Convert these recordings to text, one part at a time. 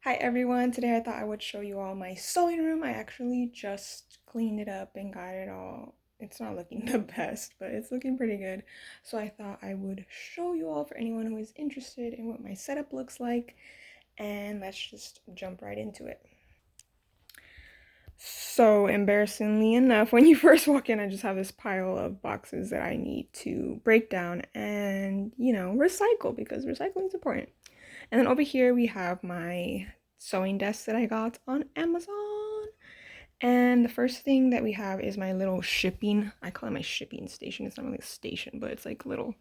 Hi everyone, today I thought I would show you all my sewing room. I actually just cleaned it up and got it all. It's not looking the best, but it's looking pretty good. So I thought I would show you all for anyone who is interested in what my setup looks like. And let's just jump right into it. So embarrassingly enough, when you first walk in, I just have this pile of boxes that I need to break down and, recycle because recycling is important. And then over here we have my sewing desk that I got on Amazon. And the first thing that we have is my little shipping. I call it my shipping station. It's not really a station, but it's like little.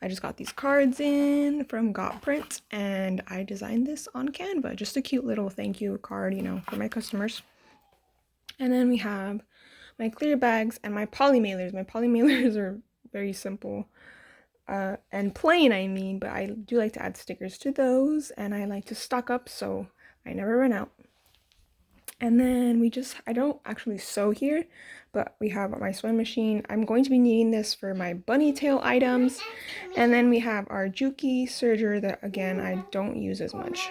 I just got these cards in from Got Print and I designed this on Canva. Just a cute little thank you card, for my customers. And then we have my clear bags and my poly mailers. My poly mailers are very simple and plain, I mean, but I do like to add stickers to those and I like to stock up so I never run out. And then I don't actually sew here, but we have my sewing machine. I'm going to be needing this for my bunny tail items. And then we have our Juki serger that, again, I don't use as much.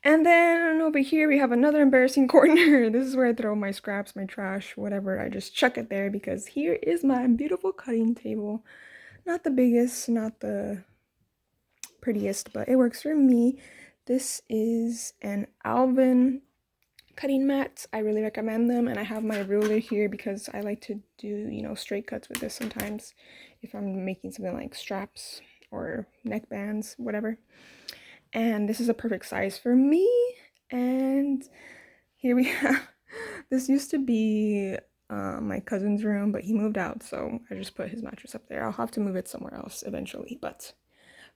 And then over here we have another embarrassing corner. This is where I throw my scraps, my trash, whatever. I just chuck it there because here is my beautiful cutting table. Not the biggest, not the prettiest, but it works for me. This is an Alvin cutting mats. I really recommend them, and I have my ruler here because I like to do, straight cuts with this sometimes if I'm making something like straps or neck bands, whatever. And this is a perfect size for me. And here we have, this used to be my cousin's room, but he moved out, so I just put his mattress up there. I'll have to move it somewhere else eventually, but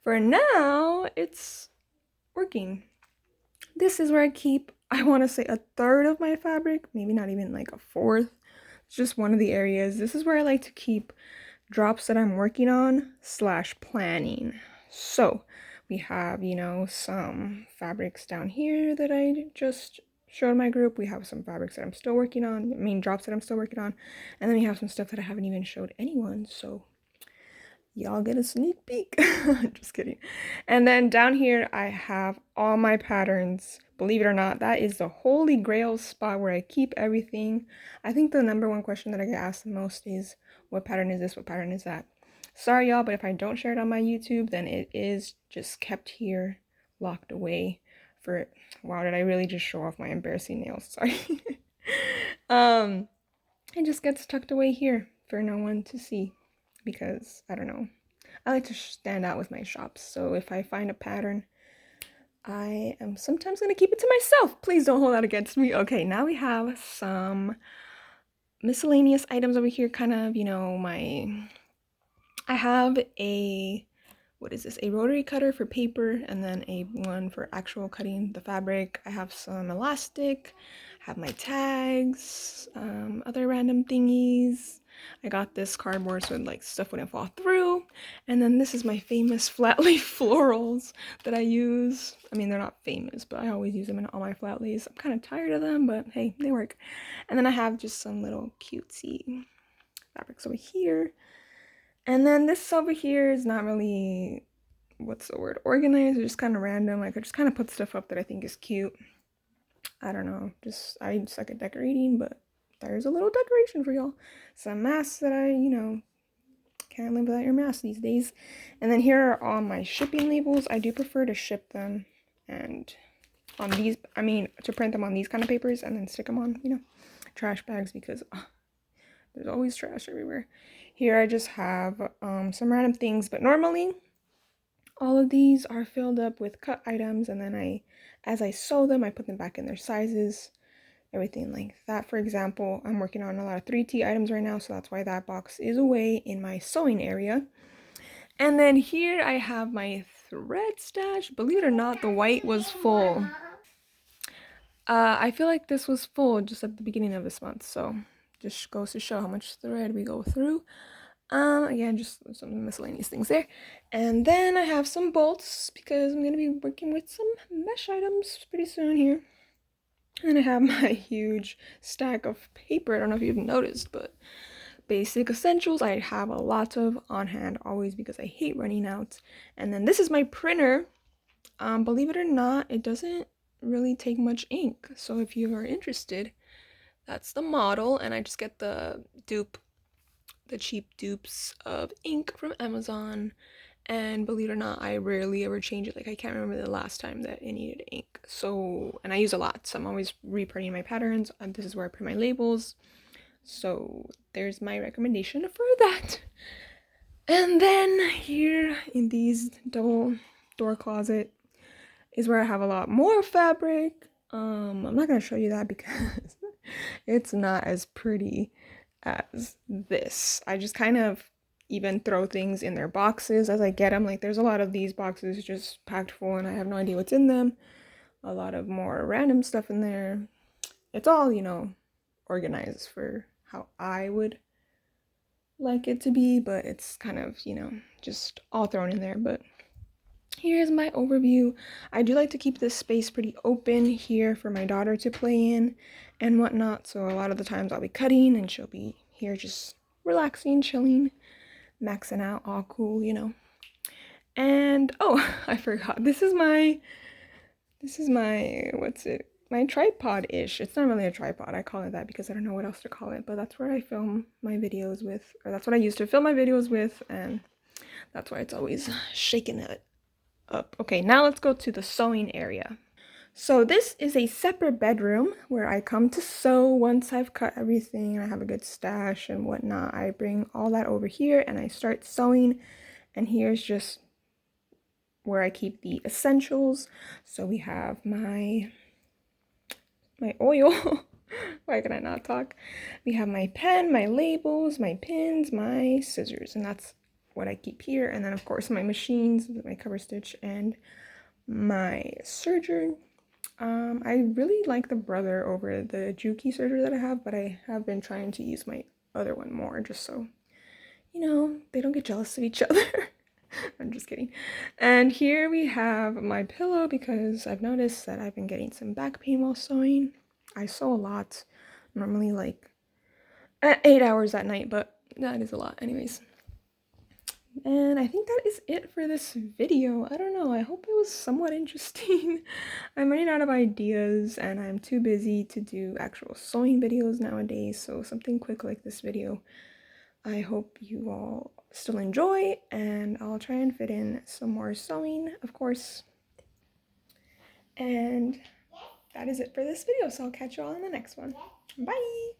for now, it's working. This is where I keep, I want to say, a third of my fabric, maybe not even like a fourth. It's just one of the areas. This is where I like to keep drops that I'm working on / planning. So we have, some fabrics down here that I just showed my group. We have some fabrics that I'm still working on, drops that I'm still working on. And then we have some stuff that I haven't even showed anyone. So y'all get a sneak peek. Just kidding. And then down here I have all my patterns. Believe it or not, that is the holy grail spot where I keep everything. I think the number one question that I get asked the most is, what pattern is this? What pattern is that? Sorry y'all, but if I don't share it on my YouTube, then it is just kept here, locked away for, wow, did I really just show off my embarrassing nails? Sorry. um it just gets tucked away here for no one to see because I don't know. I like to stand out with my shops. So if I find a pattern, I am sometimes going to keep it to myself. Please don't hold that against me. Okay, now we have some miscellaneous items over here. Kind of, I have a, what is this? A rotary cutter for paper and then a one for actual cutting the fabric. I have some elastic, I have my tags, other random thingies. I got this cardboard so like stuff wouldn't fall through. And then this is my famous flat leaf florals that I use. I mean, they're not famous, but I always use them in all my flat leaves. I'm kind of tired of them, but hey, they work. And then I have just some little cutesy fabrics over here. And then this over here is not really, what's the word, organized. It's just kind of random. Like, I just kind of put stuff up that I think is cute. I don't know. I suck at decorating, but there's a little decoration for y'all. Some masks that I, can't live without your mask these days. And then here are all my shipping labels. I do prefer to ship them and on these, to print them on these kind of papers and then stick them on, trash bags because there's always trash everywhere. Here I just have some random things, but normally all of these are filled up with cut items, and then as I sew them, I put them back in their sizes, everything like that. For example, I'm working on a lot of 3T items right now, so that's why that box is away in my sewing area. And then here I have my thread stash. Believe it or not, the white was full. I feel like this was full just at the beginning of this month, so just goes to show how much thread we go through. Again, just some miscellaneous things there. And then I have some bolts because I'm gonna be working with some mesh items pretty soon here. And I have my huge stack of paper. I don't know if you've noticed, but basic essentials I have a lot of on hand always because I hate running out. And then this is my printer. Believe it or not, it doesn't really take much ink. So if you are interested, that's the model, and I just get the cheap dupes of ink from Amazon. And believe it or not, I rarely ever change it. Like, I can't remember the last time that it needed ink. So, and I use a lot, so I'm always reprinting my patterns. This is where I print my labels. So there's my recommendation for that. And then here in these double door closet is where I have a lot more fabric. I'm not gonna show you that because it's not as pretty as this. I just kind of even throw things in their boxes as I get them. Like, there's a lot of these boxes just packed full and I have no idea what's in them. A lot of more random stuff in there. It's all, organized for how I would like it to be, but it's kind of, just all thrown in there. But here's my overview. I do like to keep this space pretty open here for my daughter to play in and whatnot. So a lot of the times I'll be cutting and she'll be here just relaxing, chilling, maxing out, all cool, And oh, I forgot. This is my my tripod-ish. It's not really a tripod. I call it that because I don't know what else to call it, but that's where I film my videos with, or that's what I used to film my videos with, and that's why it's always shaking it up. Okay, now let's go to the sewing area. So this is a separate bedroom where I come to sew once I've cut everything and I have a good stash and whatnot. I bring all that over here and I start sewing, and here's just where I keep the essentials. So we have my oil. Why can I not talk? We have my pen, my labels, my pins, my scissors, and that's what I keep here. And then of course my machines, my cover stitch, and my serger. I really like the Brother over the Juki serger that I have, but I have been trying to use my other one more just so, they don't get jealous of each other. I'm just kidding. And here we have my pillow because I've noticed that I've been getting some back pain while sewing. I sew a lot, normally like 8 hours at night, but that is a lot anyways. And I think that is it for this video. I don't know, I hope it was somewhat interesting. I'm running out of ideas and I'm too busy to do actual sewing videos nowadays, so something quick like this video I hope you all still enjoy, and I'll try and fit in some more sewing, of course. And that is it for this video, so I'll catch you all in the next one. Bye!